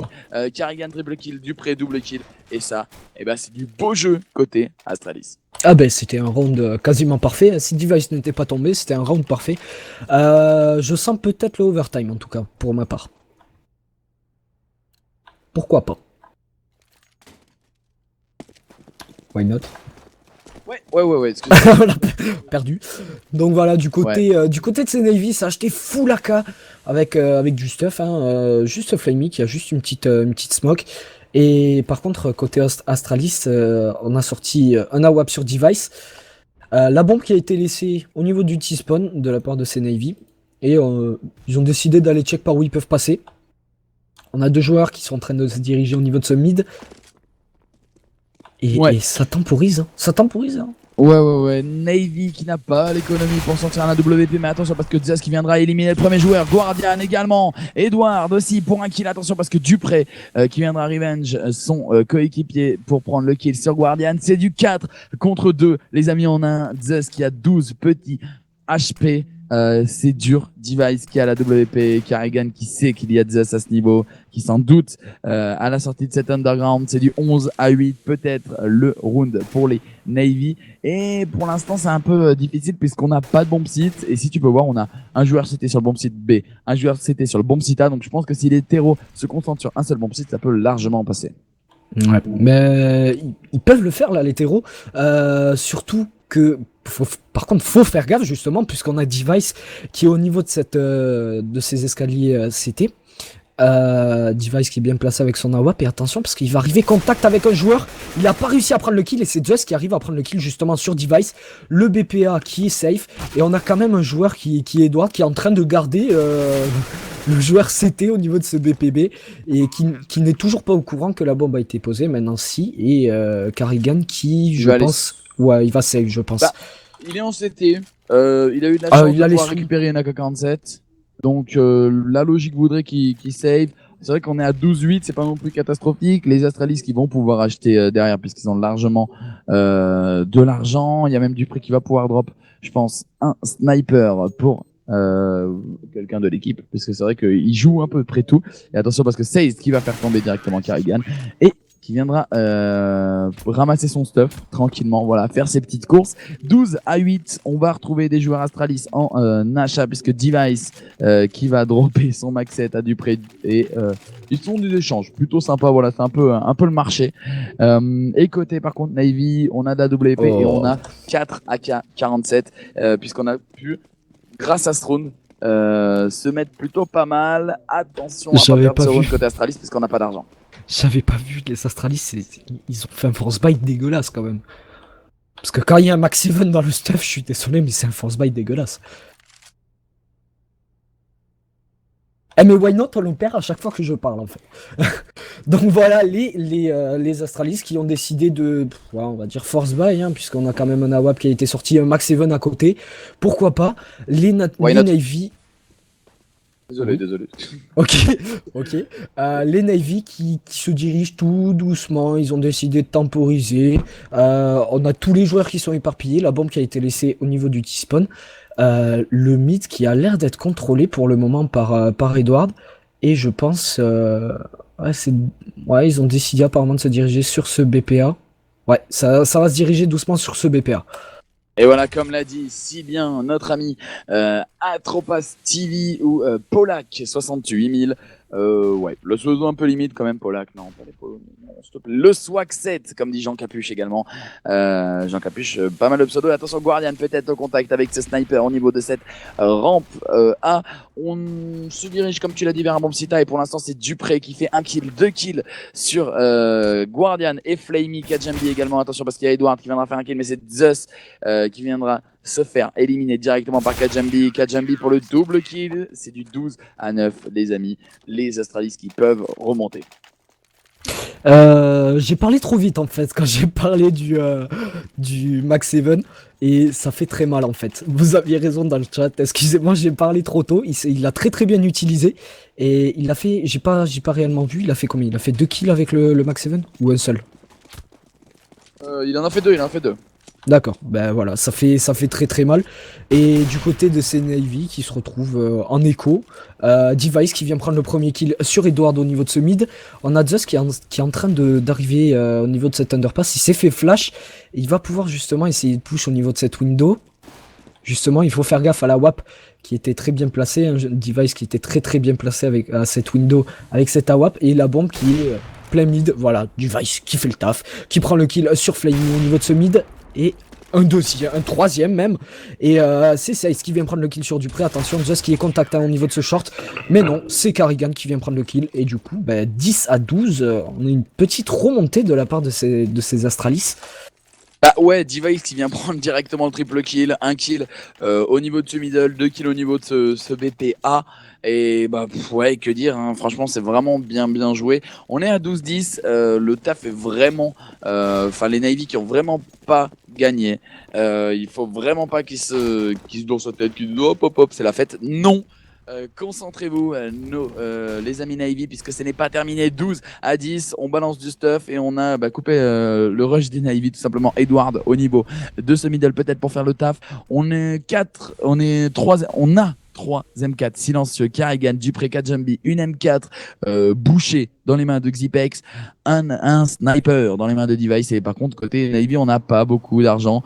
Carrigan triple kill, Dupré double kill. Et ça, eh ben, c'est du beau jeu côté Astralis. Ah ben c'était un round quasiment parfait. Si Device n'était pas tombé, c'était un round parfait. Je sens peut-être le overtime en tout cas, pour ma part. Pourquoi pas? Why not? Ouais, excusez-moi. On a perdu. Donc voilà, du côté de ces Navy, ça a acheté full AK avec du stuff, hein, juste Flamey qui a juste une petite smoke. Et par contre, côté Astralis, on a sorti un AWP sur Device. La bombe qui a été laissée au niveau du T-spawn de la part de ces Navy. Et ils ont décidé d'aller check par où ils peuvent passer. On a deux joueurs qui sont en train de se diriger au niveau de ce mid. Et ça temporise, hein. Ça temporise, hein. Ouais. Navy qui n'a pas l'économie pour sortir un AWP, mais attention parce que Zeus qui viendra éliminer le premier joueur. Guardian également. Edward aussi pour un kill. Attention parce que Dupré qui viendra revenge son coéquipier pour prendre le kill sur Guardian. C'est du 4 contre 2. Les amis, on a un Zeus qui a 12 petits HP. C'est dur. Device qui a la WP, Carrigan qui sait qu'il y a Zeus à ce niveau, qui s'en doute à la sortie de cet underground. C'est du 11-8, peut-être le round pour les Navy. Et pour l'instant, c'est un peu difficile puisqu'on n'a pas de bomb site. Et si tu peux voir, on a un joueur CT sur le bomb site B, un joueur CT sur le bomb site A. Donc je pense que si les terreaux se concentrent sur un seul bomb site, ça peut largement passer. Ouais, mais ils peuvent le faire là, les terreaux. Surtout que, par contre, faut faire gaffe justement, puisqu'on a Device qui est au niveau de ces escaliers CT. Device qui est bien placé avec son AWP. Et attention, parce qu'il va arriver contact avec un joueur. Il n'a pas réussi à prendre le kill. Et c'est Zeus qui arrive à prendre le kill justement sur Device. Le BPA qui est safe. Et on a quand même un joueur qui est Edward, qui est en train de garder le joueur CT au niveau de ce BPB. Et qui n'est toujours pas au courant que la bombe a été posée. Maintenant, si. Et Carrigan qui, je pense. Ouais, il va save, je pense. Bah, il est en CT. Il a eu de la chance de pouvoir récupérer une AK-47. Donc la logique voudrait qu'il save. C'est vrai qu'on est à 12-8, c'est pas non plus catastrophique. Les Astralis qui vont pouvoir acheter derrière puisqu'ils ont largement de l'argent. Il y a même du prix qui va pouvoir drop, je pense, un sniper pour quelqu'un de l'équipe. Puisque c'est vrai qu'il joue un peu près tout. Et attention parce que c'est qui va faire tomber directement Carrigan. Et qui viendra ramasser son stuff tranquillement, voilà, faire ses petites courses. 12-8, on va retrouver des joueurs Astralis en achat puisque Device qui va dropper son max 7 à Dupré et ils sont des échanges plutôt sympa, voilà, c'est un peu le marché. Et côté par contre Navy, on a de la WP et on a 4 AK-47 puisqu'on a pu, grâce à Strone, se mettre plutôt pas mal. Attention à pas perdre ce round côté Astralis puisqu'on n'a pas d'argent. J'avais pas vu les Astralis, ils ont fait un force bite dégueulasse quand même. Parce que quand il y a un Max 7 dans le stuff, je suis désolé, mais c'est un force bite dégueulasse. Eh mais why not, on le perd à chaque fois que je parle en fait. Donc voilà les Astralis qui ont décidé de, ouais, on va dire force buy, hein, puisqu'on a quand même un AWP qui a été sorti, un Max 7 à côté. Pourquoi pas les Navy. Désolé. Ok. Les Navy qui se dirigent tout doucement, ils ont décidé de temporiser. On a tous les joueurs qui sont éparpillés, la bombe qui a été laissée au niveau du T-spawn. Le mid qui a l'air d'être contrôlé pour le moment par Edward. Et je pense... ils ont décidé apparemment de se diriger sur ce BPA. Ouais, ça va se diriger doucement sur ce BPA. Et voilà, comme l'a dit si bien notre ami Atropas TV ou Polak 68000. Ouais, le pseudo un peu limite quand même, Polak. Non, pas les polos. s'il te plaît. Le Swag 7, comme dit Jean Capuche également. Jean Capuche, pas mal de pseudo. Attention, Guardian peut-être au contact avec ce sniper au niveau de cette rampe A. On se dirige, comme tu l'as dit, vers un bomb sita. Et pour l'instant, c'est Dupré qui fait 1 kill, 2 kills sur Guardian et Flamey. Kajambi également. Attention, parce qu'il y a Edward qui viendra faire un kill, mais c'est Zeus qui viendra se faire éliminer directement par Kajambi. Kajambi pour le double kill. C'est du 12-9, les amis. Les Astralis qui peuvent remonter. J'ai parlé trop vite en fait quand j'ai parlé du Max 7 et ça fait très mal en fait. Vous aviez raison dans le chat, excusez-moi, j'ai parlé trop tôt. Il l'a très très bien utilisé et il a fait, j'ai pas réellement vu, il a fait combien? Il a fait 2 kills avec le Max 7 ou un seul? Il en a fait deux. D'accord, ben voilà, ça fait très très mal. Et du côté de ces Navy qui se retrouvent en écho, Device qui vient prendre le premier kill sur Edward au niveau de ce mid. On a Zeus qui est en train d'arriver au niveau de cette underpass. Il s'est fait flash. Et il va pouvoir justement essayer de push au niveau de cette window. Justement, il faut faire gaffe à la WAP qui était très bien placée. Un Device qui était très très bien placé avec cette window, avec cette AWAP. Et la bombe qui est plein mid. Voilà, Device qui fait le taf, qui prend le kill sur Flamey au niveau de ce mid. Et un troisième même. Et c'est Saïs qui vient prendre le kill sur Dupré. Attention, Just qui est contacté au niveau de ce short. Mais non, c'est Carrigan qui vient prendre le kill. Et du coup, 10-12, on a une petite remontée de la part de ces Astralis. Bah ouais, Device qui vient prendre directement le triple kill, 1 kill au niveau de ce middle, 2 kills au niveau de ce BPA. Et ouais, que dire, hein, franchement c'est vraiment bien joué. On est à 12-10, le taf est vraiment... Enfin les Navy qui ont vraiment pas gagné. Il faut vraiment pas qu'ils se dans sa tête, qu'ils disent hop, c'est la fête. Non. Concentrez-vous, les amis Navy, puisque ce n'est pas terminé. 12-10, on balance du stuff et on a coupé le rush des Navy, tout simplement. Edward au niveau de ce middle, peut-être pour faire le taf. On a 3 M4 silencieux, Carrigan, Dupré, Kajambi, une M4 bouchée dans les mains de Xipex, un sniper dans les mains de Device. Et par contre, côté Navy, on n'a pas beaucoup d'argent,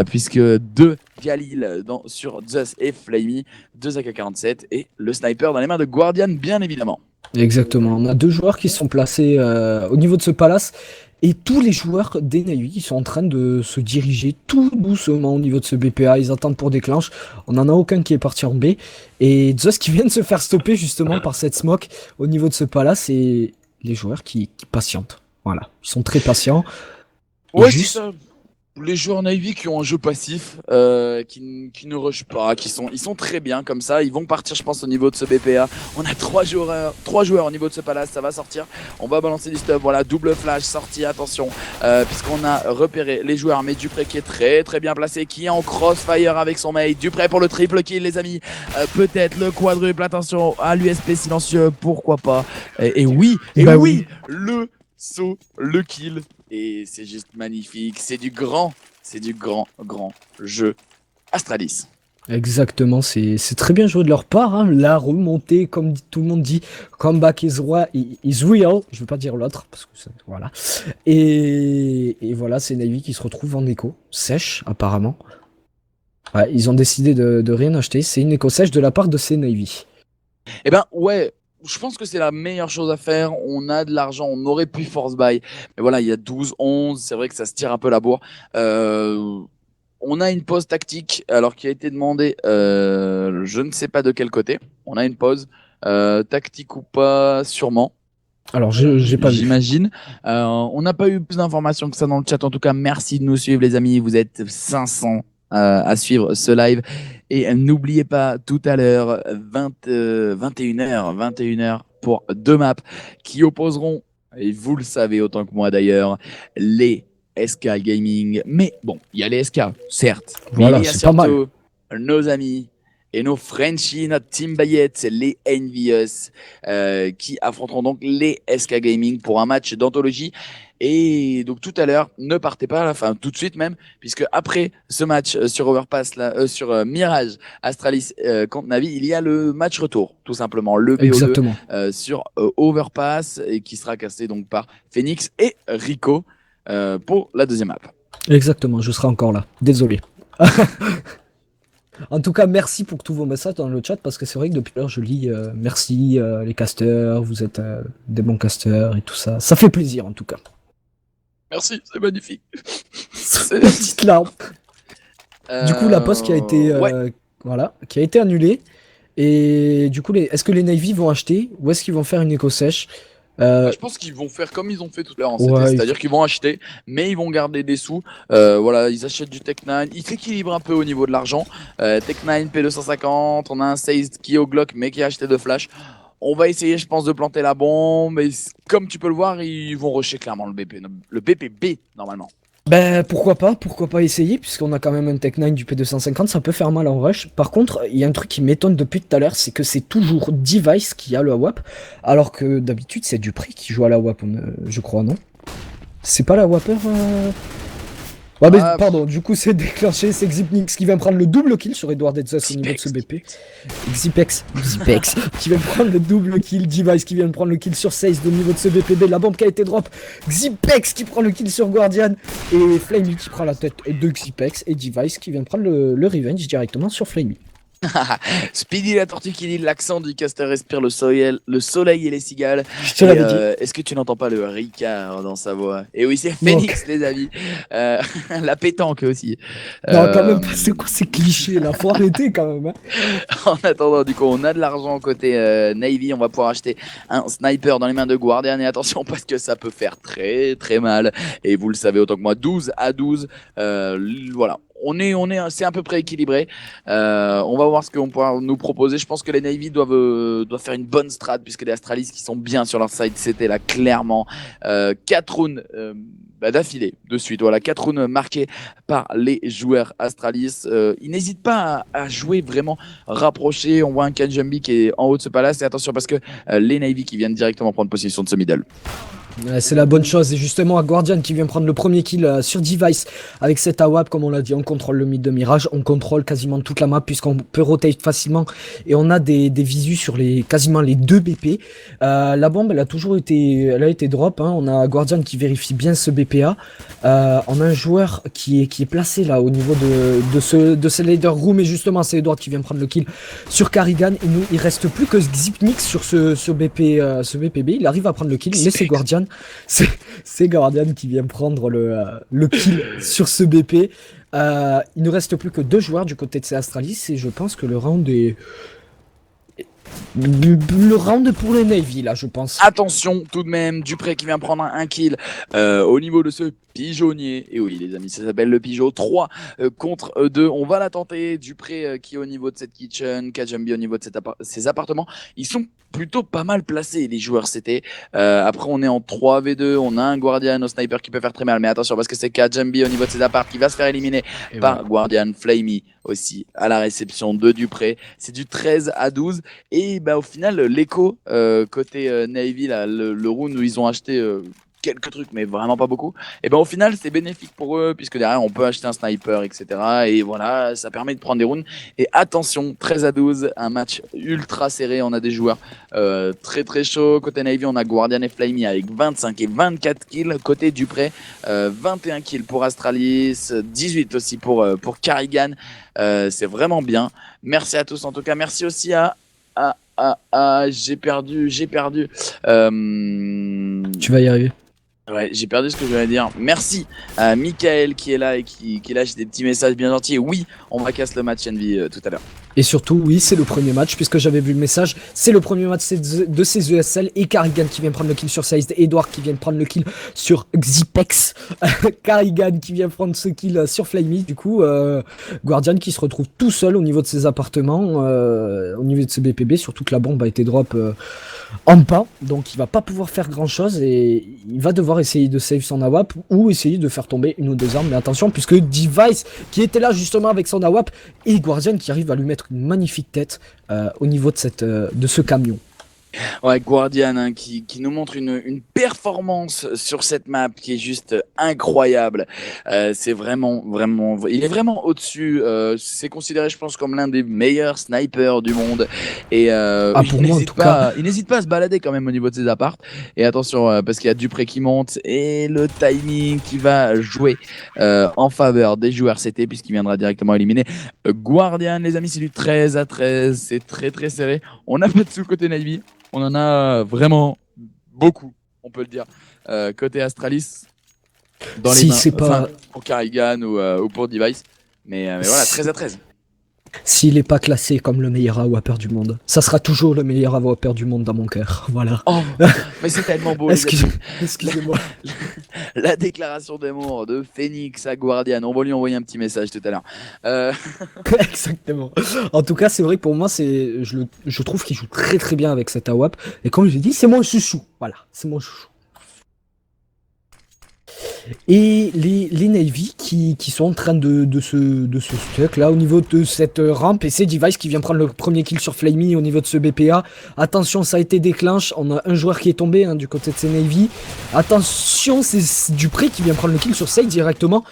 puisque 2 Galil sur Zeus et Flamey, 2 AK-47 et le sniper dans les mains de Guardian, bien évidemment. Exactement, on a 2 joueurs qui sont placés au niveau de ce palace. Et tous les joueurs des Navy sont en train de se diriger tout doucement au niveau de ce BPA. Ils attendent pour déclenche. On n'en a aucun qui est parti en B. Et Zeus qui vient de se faire stopper justement par cette smoke au niveau de ce palace. Et les joueurs qui patientent. Voilà, ils sont très patients. Ouais, juste... c'est ça. Les joueurs Navy qui ont un jeu passif, qui ne rushent pas, ils sont très bien comme ça. Ils vont partir, je pense, au niveau de ce BPA. On a 3 joueurs au niveau de ce palace, ça va sortir. On va balancer du stuff, voilà, double flash, sortie, attention, puisqu'on a repéré les joueurs. Mais Dupré qui est très très bien placé, qui est en crossfire avec son mate. Dupré pour le triple kill, les amis. Peut-être le quadruple, attention à l'USP silencieux, pourquoi pas. Et oui, le saut, le kill. Et c'est juste magnifique, c'est du grand jeu Astralis. Exactement, c'est très bien joué de leur part, hein. La remontée, comme tout le monde dit, comeback is real, je veux pas dire l'autre, parce que voilà. Et voilà, c'est Navy qui se retrouve en écho, sèche apparemment. Ouais, ils ont décidé de rien acheter, c'est une écho sèche de la part de ces Navy. Eh ben ouais, je pense que c'est la meilleure chose à faire. On a de l'argent, on aurait pu force buy. Mais voilà, il y a 12-11, c'est vrai que ça se tire un peu la bourre. On a une pause tactique, alors qui a été demandée, je ne sais pas de quel côté. On a une pause, tactique ou pas, sûrement. Alors, j'ai pas vu. J'imagine. On n'a pas eu plus d'informations que ça dans le chat. En tout cas, merci de nous suivre, les amis. Vous êtes 500 à suivre ce live. Et n'oubliez pas, tout à l'heure, 21h pour 2 maps qui opposeront, et vous le savez autant que moi d'ailleurs, les SK Gaming. Mais bon, il y a les SK, certes. Voilà, mais il y a surtout nos amis et nos Frenchies, notre Team Bayette, les Envious, qui affronteront donc les SK Gaming pour un match d'anthologie. Et donc tout à l'heure, ne partez pas, enfin tout de suite même, puisque après ce match sur Overpass, sur Mirage Astralis contre Navi, il y a le match retour, tout simplement, le BO2 sur Overpass, et qui sera cassé donc par Phoenix et Rico pour la deuxième map. Exactement, je serai encore là, désolé. En tout cas, merci pour tous vos messages dans le chat parce que c'est vrai que depuis l'heure je lis merci les casteurs, vous êtes des bons casteurs et tout ça. Ça fait plaisir en tout cas. Merci, c'est magnifique. La petite larme. Du coup, la poste qui a été Ouais. voilà, qui a été annulée. Et du coup, est-ce que les Navy vont acheter ou est-ce qu'ils vont faire une éco-sèche? Je pense qu'ils vont faire comme ils ont fait tout à l'heure en CT, Ouais, c'est-à-dire qu'ils vont acheter, mais ils vont garder des sous. Voilà, ils achètent du Tech9, ils s'équilibrent un peu au niveau de l'argent. Tech9, P250, on a un Seized qui est au Glock, mais qui a acheté de flash. On va essayer, je pense, de planter la bombe. Et comme tu peux le voir, ils vont rusher clairement le BPB normalement. ben pourquoi pas essayer, puisqu'on a quand même un Tech9 du P250, ça peut faire mal en rush. Par contre, il y a un truc qui m'étonne depuis tout à l'heure, c'est que c'est toujours Device qui a le AWP, alors que d'habitude c'est Dupré qui joue à la WAP, je crois, non? C'est pas la WAPer Ouais, mais Ah, pardon, du coup c'est déclenché, c'est Xipnix qui vient prendre le double kill sur Edward Edzos au niveau de ce BP. Xipex qui vient prendre le double kill, Device qui vient de prendre le kill sur 16 au niveau de ce BPB, la bombe qui a été drop, Xipex qui prend le kill sur Guardian, et Flamey qui prend la tête de Xipex, et Device qui vient de prendre le revenge directement sur Flamey. Speedy la tortue qui dit l'accent du caster respire le soleil et les cigales. Je te l'avais dit. Est-ce que tu n'entends pas le Ricard dans sa voix? Et oui, c'est Phoenix, les amis. La pétanque aussi. Non, quand même pas, c'est quoi ces clichés là? Faut arrêter quand même. Hein. En attendant, du coup, on a de l'argent côté Navy. On va pouvoir acheter un sniper dans les mains de Guardian. Et attention, parce que ça peut faire très très mal. Et vous le savez autant que moi, 12-12. Voilà. C'est à peu près équilibré. On va voir ce qu'on pourra nous proposer. Je pense que les Navy doivent faire une bonne strat puisque les Astralis qui sont bien sur leur side, c'était là clairement 4 rounds d'affilée, de suite. Voilà, 4 rounds marqués par les joueurs Astralis. Ils n'hésitent pas à jouer vraiment rapproché. On voit un Kanjambi qui est en haut de ce palace. Et attention parce que les Navy qui viennent directement prendre possession de ce middle. Ouais, c'est la bonne chose, et justement à Guardian qui vient prendre le premier kill sur Device avec cet AWP, comme on l'a dit, on contrôle le mid de Mirage, on contrôle quasiment toute la map puisqu'on peut rotate facilement et on a des visus sur quasiment les deux BP. La bombe elle a été drop, hein. On a Guardian qui vérifie bien ce BPA, on a un joueur qui est placé là au niveau de ce leader room, et justement c'est Edward qui vient prendre le kill sur Carrigan, et nous il reste plus que Xipnix sur ce BPB, il arrive à prendre le kill, mais c'est Guardian. C'est Guardian qui vient prendre le kill sur ce BP. Il ne reste plus que 2 joueurs du côté de ces Astralis, et je pense que le round est pour les Navy là, je pense. Attention tout de même, Dupré qui vient prendre un kill au niveau de ce pigeonnier. Et oui les amis, ça s'appelle le pigeon. 3 contre 2, on va la tenter. Dupré qui est au niveau de cette kitchen, Kajambi au niveau de ses appartements. Ils sont plutôt pas mal placés les joueurs CT. Après on est en 3v2, on a un Guardian au sniper qui peut faire très mal. Mais attention parce que c'est Kajambi au niveau de ses apparts qui va se faire éliminer par Guardian. Flamey aussi à la réception de Dupré. C'est du 13-12. Et bah, au final l'écho côté Navy, là, le round où ils ont acheté quelques trucs mais vraiment pas beaucoup, et ben au final c'est bénéfique pour eux puisque derrière on peut acheter un sniper etc, et voilà ça permet de prendre des rounds. Et attention, 13-12, un match ultra serré, on a des joueurs très très chauds. Côté Navy on a Guardian et Flamey avec 25 et 24 kills, côté Dupré 21 kills pour Astralis, 18 aussi pour Carrigan. C'est vraiment bien, merci à tous en tout cas, merci aussi à j'ai perdu. Tu vas y arriver. Ouais, j'ai perdu ce que je voulais dire. Merci à Michael qui est là et qui lâche des petits messages bien gentils. Oui, on va casser le match Envy tout à l'heure. Et surtout, oui, c'est le premier match, puisque j'avais vu le message, c'est le premier match de ces ESL, et Carrigan qui vient prendre le kill sur Seized, Edward qui vient prendre le kill sur Xipex, Carrigan qui vient prendre ce kill sur Flamey, du coup, Guardian qui se retrouve tout seul au niveau de ses appartements, au niveau de ses BPB, surtout que la bombe a été drop en pas, donc il va pas pouvoir faire grand chose, et il va devoir essayer de save son AWP, ou essayer de faire tomber une ou deux armes, mais attention, puisque Device qui était là justement avec son AWP, et Guardian qui arrive à lui mettre une magnifique tête au niveau de ce camion. Ouais, Guardian hein, qui nous montre une performance sur cette map qui est juste incroyable. C'est vraiment, il est vraiment au-dessus. C'est considéré, je pense, comme l'un des meilleurs snipers du monde. Et Ah, pour moi, en tout cas. il n'hésite pas à se balader quand même au niveau de ses apparts. Et attention, parce qu'il y a Dupré qui monte et le timing qui va jouer en faveur des joueurs CT puisqu'il viendra directement éliminer Guardian. Les amis, c'est du 13-13. C'est très très serré. On a pas de sous côté Navy. On en a vraiment beaucoup, on peut le dire. Côté Astralis, dans les Si mains, c'est enfin, pas. pour Carrigan ou pour Device. Mais voilà, 13-13. S'il n'est pas classé comme le meilleur AWPer du monde, ça sera toujours le meilleur AWPer du monde dans mon cœur. Voilà. Oh, mais c'est tellement beau, les amis. Excusez-moi. La déclaration d'amour de Phoenix à Guardian. On va lui envoyer un petit message tout à l'heure. Exactement. En tout cas, c'est vrai que pour moi, je trouve qu'il joue très très bien avec cet AWP. Et comme je l'ai dit, c'est mon chouchou. Voilà, c'est mon chouchou. Et les Navy qui sont en train de se stuck là au niveau de cette rampe, et c'est Device qui vient prendre le premier kill sur Flamey au niveau de ce BPA. Attention, ça a été déclenche, on a un joueur qui est tombé hein, du côté de ces Navy. Attention, c'est Dupré qui vient prendre le kill sur Sage directement.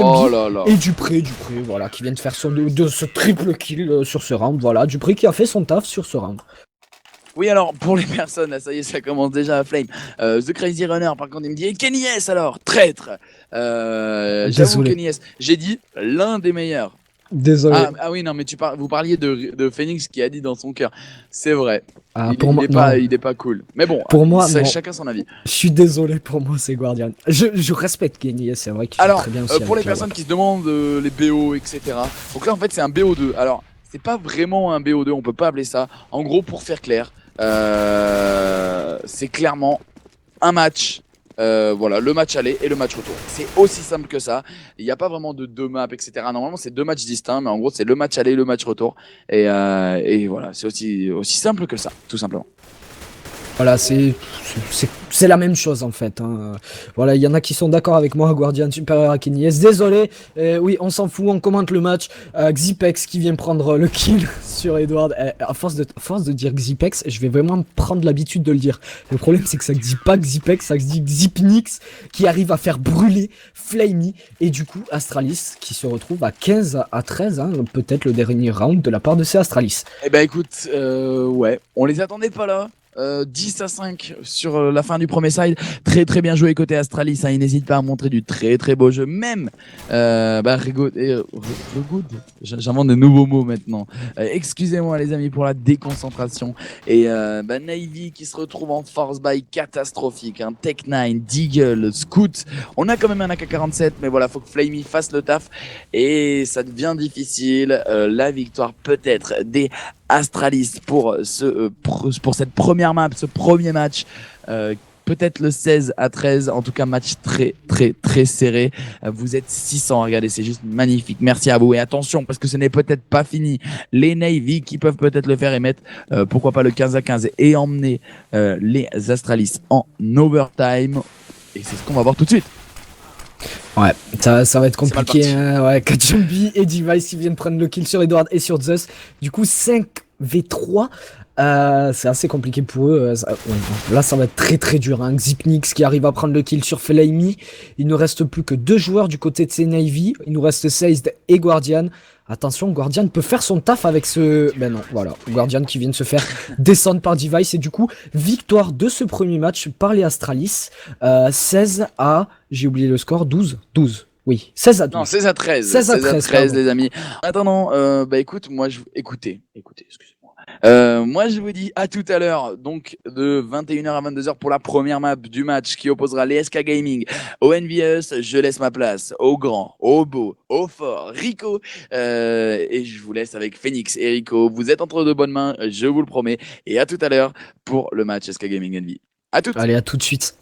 Oh là là. Et Dupré, voilà, qui vient de faire ce triple kill sur ce round. Voilà, Dupré qui a fait son taf sur ce round. Oui, alors, pour les personnes, là, ça y est, ça commence déjà à flame. The Crazy Runner, par contre, il me dit et Kenny S alors, traître. J'avoue, Kenny S, j'ai dit l'un des meilleurs. Désolé. Ah oui, non, mais vous parliez de Phoenix qui a dit dans son cœur. C'est vrai. Ah, Il est pas cool. Mais bon, pour moi, chacun son avis. Je suis désolé, pour moi, c'est Guardian. Je respecte Kenny, c'est vrai qu'il joue très bien aussi. Pour les personnes qui se demandent les BO, etc. Donc là, en fait, c'est un BO2. Alors, c'est pas vraiment un BO2, on peut pas appeler ça. En gros, pour faire clair, c'est clairement un match. Voilà, le match aller et le match retour. C'est aussi simple que ça. Il n'y a pas vraiment de deux maps, etc. Normalement, c'est deux matchs distincts, mais en gros, c'est le match aller et le match retour. Et voilà, c'est aussi simple que ça, tout simplement. Voilà, c'est la même chose en fait. Hein. Voilà, il y en a qui sont d'accord avec moi, Guardian supérieur à Kenny S. Désolé, oui, on s'en fout, on commente le match. Xipex qui vient prendre le kill sur Edward. À force de dire Xipex, je vais vraiment prendre l'habitude de le dire. Le problème, c'est que ça ne dit pas Xipex, ça se dit Xipnix qui arrive à faire brûler Flamey. Et du coup, Astralis qui se retrouve à 15-13, hein, peut-être le dernier round de la part de ces Astralis. Eh ben écoute, ouais, on les attendait pas là. 10-5 sur la fin du premier side. Très très bien joué côté Astralis. Hein. Il n'hésite pas à montrer du très très beau jeu. Même Regood. J'invente de nouveaux mots maintenant. Excusez-moi les amis pour la déconcentration. Et Navy qui se retrouve en force by catastrophique. Hein. Tech9, Deagle, Scout. On a quand même un AK-47, mais voilà, faut que Flamey fasse le taf. Et ça devient difficile. La victoire peut-être des Astralis pour cette première map, ce premier match. Peut-être le 16-13, en tout cas match très très très serré. Vous êtes 600, regardez, c'est juste magnifique. Merci à vous et attention parce que ce n'est peut-être pas fini. Les Navy qui peuvent peut-être le faire et mettre pourquoi pas le 15-15 et emmener les Astralis en overtime. Et c'est ce qu'on va voir tout de suite. Ouais, ça va être compliqué. Hein, ouais, Kajumbi et Device qui viennent prendre le kill sur Edward et sur Zeus. Du coup, 5v3. C'est assez compliqué pour eux. Là, ça va être très très dur. Hein. Xipnix qui arrive à prendre le kill sur Flamey. Il ne reste plus que 2 joueurs du côté de ces Navy. Il nous reste Seized et Guardian. Attention, Guardian peut faire son taf avec ce... Ben non, voilà. Guardian qui vient de se faire descendre par Device. Et du coup, victoire de ce premier match par les Astralis. 16 à... J'ai oublié le score. 12. Oui, 16 à 12. Non, 16 à 13. 16 à 13, les amis. En attendant, écoute, moi, écoutez, excusez-moi. Moi, je vous dis à tout à l'heure, donc de 21h à 22h pour la première map du match qui opposera les SK Gaming au NVS. Je laisse ma place au grand, au beau, au fort, Rico. Et je vous laisse avec Phoenix et Rico. Vous êtes entre de bonnes mains, je vous le promets. Et à tout à l'heure pour le match SK Gaming NV. À tout. Allez, à tout de suite.